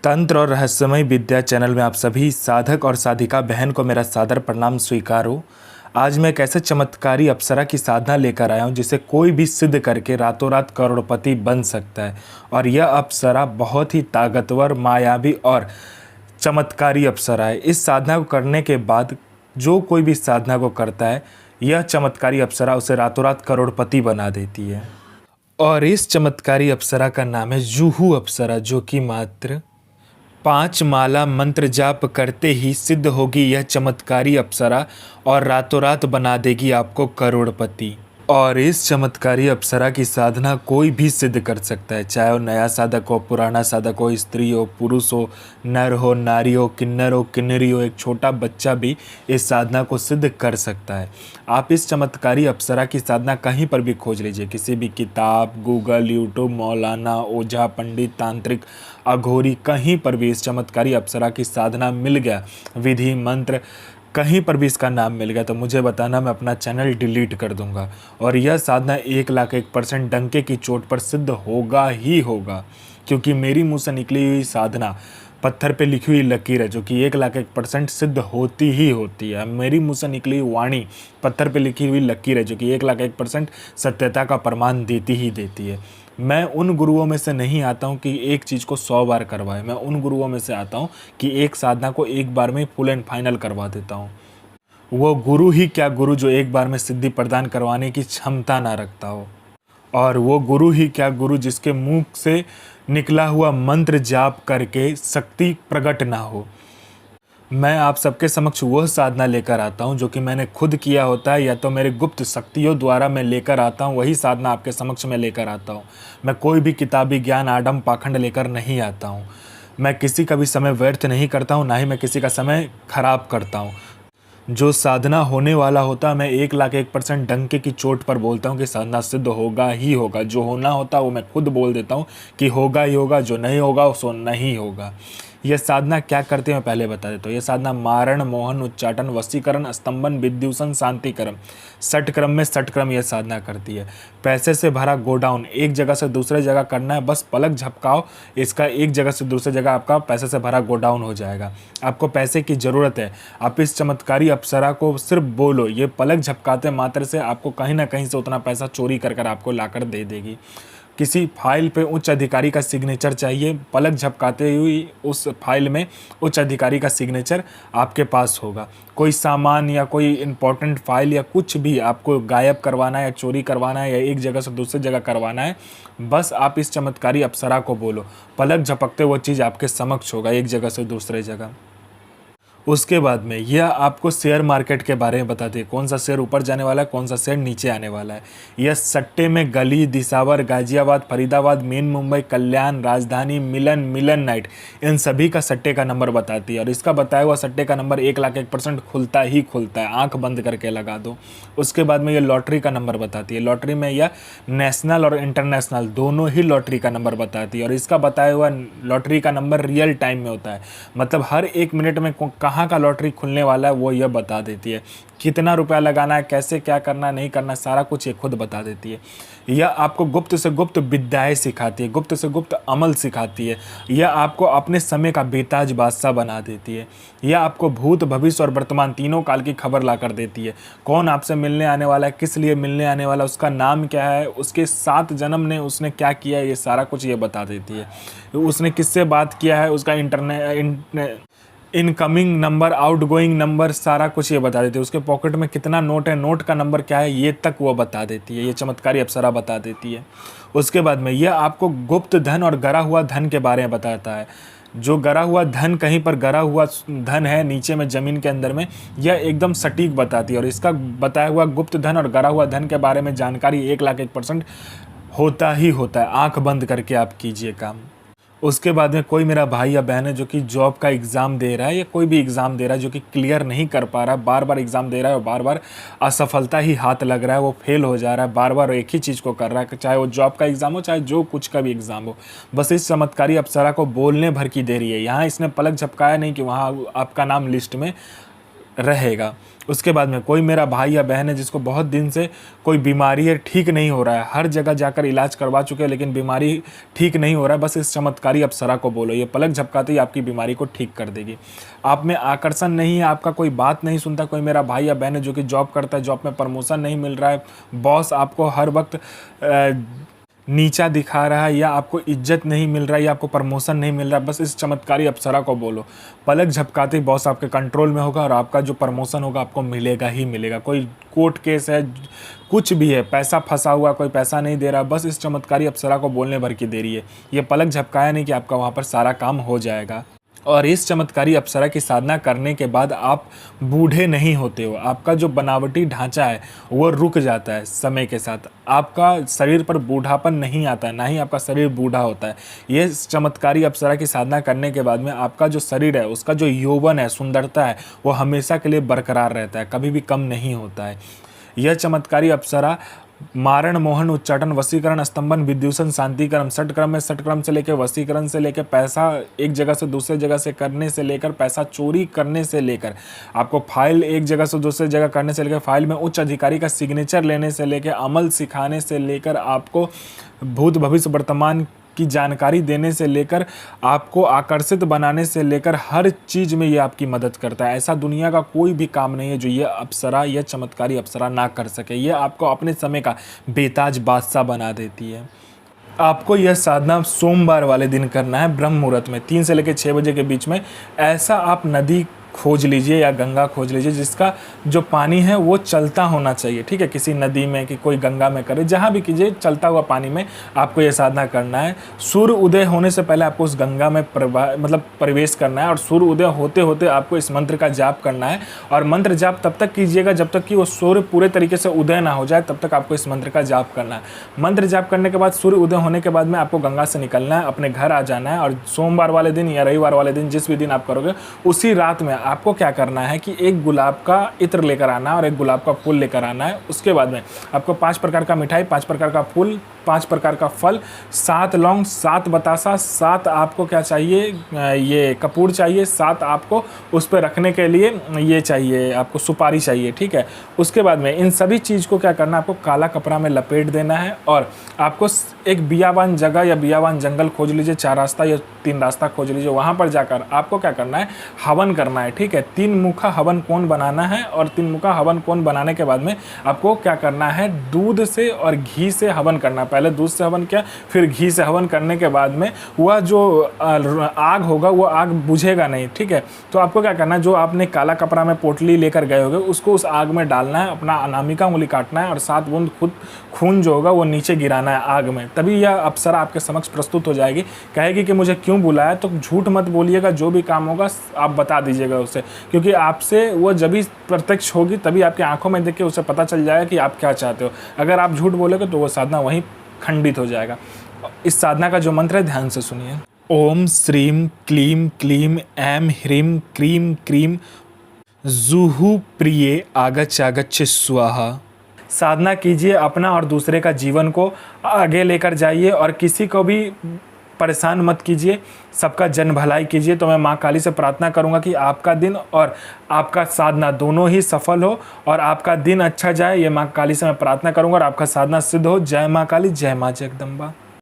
तंत्र और रहस्यमय विद्या चैनल में आप सभी साधक और साधिका बहन को मेरा सादर प्रणाम स्वीकार हो। आज मैं एक ऐसे चमत्कारी अप्सरा की साधना लेकर आया हूँ जिसे कोई भी सिद्ध करके रातों रात करोड़पति बन सकता है। और यह अप्सरा बहुत ही ताकतवर, मायावी और चमत्कारी अप्सरा है। इस साधना को करने के बाद जो कोई भी साधना को करता है, यह चमत्कारी अप्सरा उसे रातों रात करोड़पति बना देती है। और इस चमत्कारी अप्सरा का नाम है जूहू अप्सरा, जो कि मात्र 5 माला मंत्र जाप करते ही सिद्ध होगी यह चमत्कारी अप्सरा और रातों रात बना देगी आपको करोड़पति। और इस चमत्कारी अप्सरा की साधना कोई भी सिद्ध कर सकता है, चाहे वो नया साधक हो, पुराना साधक हो, स्त्री हो, पुरुष हो, नर हो, नारी हो, किन्नर हो, किन्नरी हो, एक छोटा बच्चा भी इस साधना को सिद्ध कर सकता है। आप इस चमत्कारी अप्सरा की साधना कहीं पर भी खोज लीजिए, किसी भी किताब, गूगल, यूट्यूब, मौलाना, ओझा, पंडित, तांत्रिक, अघोरी, कहीं पर भी इस चमत्कारी अप्सरा की साधना मिल गया, विधि मंत्र कहीं पर भी इसका नाम मिल गया तो मुझे बताना, मैं अपना चैनल डिलीट कर दूंगा। और यह साधना 1,01% डंके की चोट पर सिद्ध होगा ही होगा, क्योंकि मेरी मुंह से निकली हुई साधना पत्थर पे लिखी हुई लकीर है, जो कि 1,01% सिद्ध होती ही होती है। मेरी मुंह से निकली हुई वाणी पत्थर पे लिखी हुई लकीर है, जो कि 1,01% सत्यता का प्रमाण देती ही देती है। मैं उन गुरुओं में से नहीं आता हूँ कि एक चीज़ को 100 बार करवाए। मैं उन गुरुओं में से आता हूँ कि एक साधना को एक बार में फुल एंड फाइनल करवा देता हूँ। वो गुरु ही क्या गुरु जो एक बार में सिद्धि प्रदान करवाने की क्षमता ना रखता हो, और वो गुरु ही क्या गुरु जिसके मुंह से निकला हुआ मंत्र जाप करके शक्ति प्रकट ना हो। मैं आप सबके समक्ष वह साधना लेकर आता हूं जो कि मैंने खुद किया होता है, या तो मेरे गुप्त शक्तियों द्वारा मैं लेकर आता हूं, वही साधना आपके समक्ष में लेकर आता हूं। मैं कोई भी किताबी ज्ञान, आडम पाखंड लेकर नहीं आता हूं। मैं किसी का भी समय व्यर्थ नहीं करता हूं, ना ही मैं किसी का समय खराब करता हूं। जो साधना होने वाला होता है, मैं 1,01% डंके की चोट पर बोलता हूँ कि साधना सिद्ध होगा ही होगा। जो होना होता है वो मैं खुद बोल देता हूँ कि होगा ही होगा, जो नहीं होगा सो नहीं होगा। यह साधना क्या करते हैं मैं पहले बता देता हूँ। यह साधना मारण, मोहन, उच्चाटन, वशीकरण, स्तंभन, विद्युषण, शांतिक्रम, 60 क्रम में 60 क्रम यह साधना करती है। पैसे से भरा गोडाउन एक जगह से दूसरे जगह करना है, बस पलक झपकाओ, इसका एक जगह से दूसरी जगह आपका पैसे से भरा गोडाउन हो जाएगा। आपको पैसे की ज़रूरत है, आप इस चमत्कारी अप्सरा को सिर्फ बोलो, ये पलक झपकाते मात्र से आपको कहीं ना कहीं से उतना पैसा चोरी कर कर आपको लाकर दे देगी। किसी फाइल पे उच्च अधिकारी का सिग्नेचर चाहिए, पलक झपकाते हुई उस फाइल में उच्च अधिकारी का सिग्नेचर आपके पास होगा। कोई सामान या कोई इंपॉर्टेंट फाइल या कुछ भी आपको गायब करवाना है या चोरी करवाना है या एक जगह से दूसरी जगह करवाना है, बस आप इस चमत्कारी अप्सरा को बोलो, पलक झपकते वो चीज़ आपके समक्ष होगा एक जगह से दूसरे जगह। उसके बाद में यह आपको शेयर मार्केट के बारे में बताती है, कौन सा शेयर ऊपर जाने वाला है, कौन सा शेयर नीचे आने वाला है। यह सट्टे में गली, दिसावर, गाजियाबाद, फरीदाबाद, मेन मुंबई, कल्याण, राजधानी, मिलन, मिलन नाइट, इन सभी का सट्टे का नंबर बताती है। और इसका बताया हुआ सट्टे का नंबर 1,01% खुलता ही खुलता है, आंख बंद करके लगा दो। उसके बाद में यह लॉटरी का नंबर बताती है। लॉटरी में यह नेशनल और इंटरनेशनल दोनों ही लॉटरी का नंबर बताती है। और इसका बताया हुआ लॉटरी का नंबर रियल टाइम में होता है, मतलब हर 1 मिनट में कहाँ का लॉटरी खुलने वाला है वो यह बता देती है। कितना रुपया लगाना है, कैसे क्या करना नहीं करना, सारा कुछ ये खुद बता देती है। यह आपको गुप्त से गुप्त विद्याएं सिखाती है, गुप्त से गुप्त अमल सिखाती है। यह आपको अपने समय का बेताज बादशाह बना देती है। यह आपको भूत, भविष्य और वर्तमान तीनों काल की खबर ला कर देती है। कौन आपसे मिलने आने वाला है, किस लिए मिलने आने वाला, उसका नाम क्या है, उसके 7 जन्म ने उसने क्या किया है, ये सारा कुछ ये बता देती है। उसने किससे बात किया है, उसका इनकमिंग नंबर, आउटगोइंग नंबर, सारा कुछ ये बता देती है। उसके पॉकेट में कितना नोट है, नोट का नंबर क्या है, ये तक वो बता देती है। ये चमत्कारी अप्सरा बता देती है। उसके बाद में यह आपको गुप्त धन और गरा हुआ धन के बारे में बताता है। जो गरा हुआ धन, कहीं पर गरा हुआ धन है नीचे में ज़मीन के अंदर में, यह एकदम सटीक बताती है। और इसका बताया हुआ गुप्त धन और गरा हुआ धन के बारे में जानकारी 1,01% होता ही होता है। आँख बंद करके आप कीजिए काम। उसके बाद में कोई मेरा भाई या बहन है जो कि जॉब का एग्ज़ाम दे रहा है या कोई भी एग्ज़ाम दे रहा है, जो कि क्लियर नहीं कर पा रहा है, बार बार एग्ज़ाम दे रहा है और बार बार असफलता ही हाथ लग रहा है, वो फेल हो जा रहा है, बार बार एक ही चीज़ को कर रहा है, चाहे वो जॉब का एग्ज़ाम हो, चाहे जो कुछ का भी एग्ज़ाम हो। बस इस चमत्कारी अप्सरा को बोलने भर की देरी है। यहाँ इसने पलक झपकाया नहीं कि वहाँ आपका नाम लिस्ट में रहेगा। उसके बाद में कोई मेरा भाई या बहन है जिसको बहुत दिन से कोई बीमारी है, ठीक नहीं हो रहा है, हर जगह जाकर इलाज करवा चुके हैं लेकिन बीमारी ठीक नहीं हो रहा है, बस इस चमत्कारी अप्सरा को बोलो, ये पलक झपकाते ही आपकी बीमारी को ठीक कर देगी। आप में आकर्षण नहीं है, आपका कोई बात नहीं सुनता, कोई मेरा भाई या बहन है जो कि जॉब करता है, जॉब में प्रमोशन नहीं मिल रहा है, बॉस आपको हर वक्त नीचा दिखा रहा है, या आपको इज्जत नहीं मिल रहा है, या आपको प्रमोशन नहीं मिल रहा है, बस इस चमत्कारी अप्सरा को बोलो, पलक झपकाते ही बॉस आपके कंट्रोल में होगा और आपका जो प्रमोशन होगा आपको मिलेगा ही मिलेगा। कोई कोर्ट केस है, कुछ भी है, पैसा फंसा हुआ, कोई पैसा नहीं दे रहा, बस इस चमत्कारी अप्सरा को बोलने भर की देरी है। ये पलक झपकाया नहीं कि आपका वहाँ पर सारा काम हो जाएगा। और इस चमत्कारी अप्सरा की साधना करने के बाद आप बूढ़े नहीं होते हो, आपका जो बनावटी ढांचा है वो रुक जाता है समय के साथ, आपका शरीर पर बूढ़ापन नहीं आता है, ना ही आपका शरीर बूढ़ा होता है। ये चमत्कारी अप्सरा की साधना करने के बाद में आपका जो शरीर है, उसका जो यौवन है, सुंदरता है, वो हमेशा के लिए बरकरार रहता है, कभी भी कम नहीं होता है। यह चमत्कारी अप्सरा मारण, मोहन, उच्चाटन, वशीकरण, स्तंभन, विद्युषण, शांतिकरण, षटक्रम में षटक्रम से लेकर वशीकरण से लेकर पैसा एक जगह से दूसरे जगह से करने से लेकर पैसा चोरी करने से लेकर आपको फाइल एक जगह से दूसरे जगह करने से लेकर फाइल में उच्च अधिकारी का सिग्नेचर लेने से लेकर अमल सिखाने से लेकर आपको भूत भविष्य वर्तमान की जानकारी देने से लेकर आपको आकर्षित बनाने से लेकर हर चीज़ में ये आपकी मदद करता है। ऐसा दुनिया का कोई भी काम नहीं है जो ये अप्सरा, यह चमत्कारी अप्सरा ना कर सके। ये आपको अपने समय का बेताज बादशाह बना देती है। आपको यह साधना सोमवार वाले दिन करना है, ब्रह्म मुहूर्त में 3 से लेकर 6 बजे के बीच में। ऐसा आप नदी खोज लीजिए या गंगा खोज लीजिए जिसका जो पानी है वो चलता होना चाहिए, ठीक है। किसी नदी में कि कोई गंगा में करे, जहाँ भी कीजिए, चलता हुआ पानी में आपको ये साधना करना है। सूर्य उदय होने से पहले आपको उस गंगा में प्रवेश करना है और सूर्य उदय होते होते आपको इस मंत्र का जाप करना है। और मंत्र जाप तब तक कीजिएगा जब तक कि वो सूर्य पूरे तरीके से उदय ना हो जाए, तब तक आपको इस मंत्र का जाप करना है। मंत्र जाप करने के बाद सूर्य उदय होने के बाद में आपको गंगा से निकलना है, अपने घर आ जाना है। और सोमवार वाले दिन या रविवार वाले दिन जिस भी दिन आप करोगे, उसी रात में आपको क्या करना है कि एक गुलाब का इत्र लेकर आना है और एक गुलाब का फूल लेकर आना है। उसके बाद में आपको 5 प्रकार का मिठाई, 5 प्रकार का फूल, 5 प्रकार का फल, 7 लौंग, 7 बतासा, 7 आपको क्या चाहिए, ये कपूर चाहिए, 7 आपको उस पर रखने के लिए ये चाहिए, आपको सुपारी चाहिए, ठीक है। उसके बाद में इन सभी चीज़ को क्या करना है, आपको काला कपड़ा में लपेट देना है और आपको एक बियाबान जगह या बियाबान जंगल खोज लीजिए, 4 रास्ता या 3 रास्ता खोज लीजिए। वहाँ पर जाकर आपको क्या करना है, हवन करना है, ठीक है। 3 मुखा हवन कौन बनाना है और 3 मुखा हवन कौन बनाने के बाद में आपको क्या करना है, दूध से और घी से हवन करना है। पहले दूध से हवन किया, फिर घी से हवन करने के बाद में वह जो आग होगा वो आग बुझेगा नहीं, ठीक है। तो आपको क्या करना है, जो आपने काला कपड़ा में पोटली लेकर गए होगे उसको उस आग में डालना है, अपना अनामिका उंगली काटना है और 7 बूंद खुद खून जो होगा वो नीचे गिराना है आग में। तभी यह अप्सरा आपके समक्ष प्रस्तुत हो जाएगी। कहेगी कि मुझे क्यों बुलाया, तो झूठ मत बोलिएगा, जो भी काम होगा आप बता दीजिएगा उसे, क्योंकि आपसे वो जब भी प्रत्यक्ष होगी तभी आपकी आंखों में देख के उसे पता चल जाएगा कि आप क्या चाहते हो। अगर आप झूठ बोलोगे तो वो साधना वहीं खंडित हो जाएगा। इस साधना का जो मंत्र है ध्यान से सुनिए। ओम श्रीम क्लीम क्लीम ऐम ह्रीम क्रीम क्रीम जुहु प्रिये आगच्छ आगच्छ स्वाहा। साधना कीजिए, अपना और दूसरे का जीवन को आगे लेकर जाइए और किसी को भी परेशान मत कीजिए, सबका जन भलाई कीजिए। तो मैं माँ काली से प्रार्थना करूँगा कि आपका दिन और आपका साधना दोनों ही सफल हो और आपका दिन अच्छा जाए। ये माँ काली से मैं प्रार्थना करूँगा और आपका साधना सिद्ध हो। जय माँ काली, जय माँ जगदम्बा।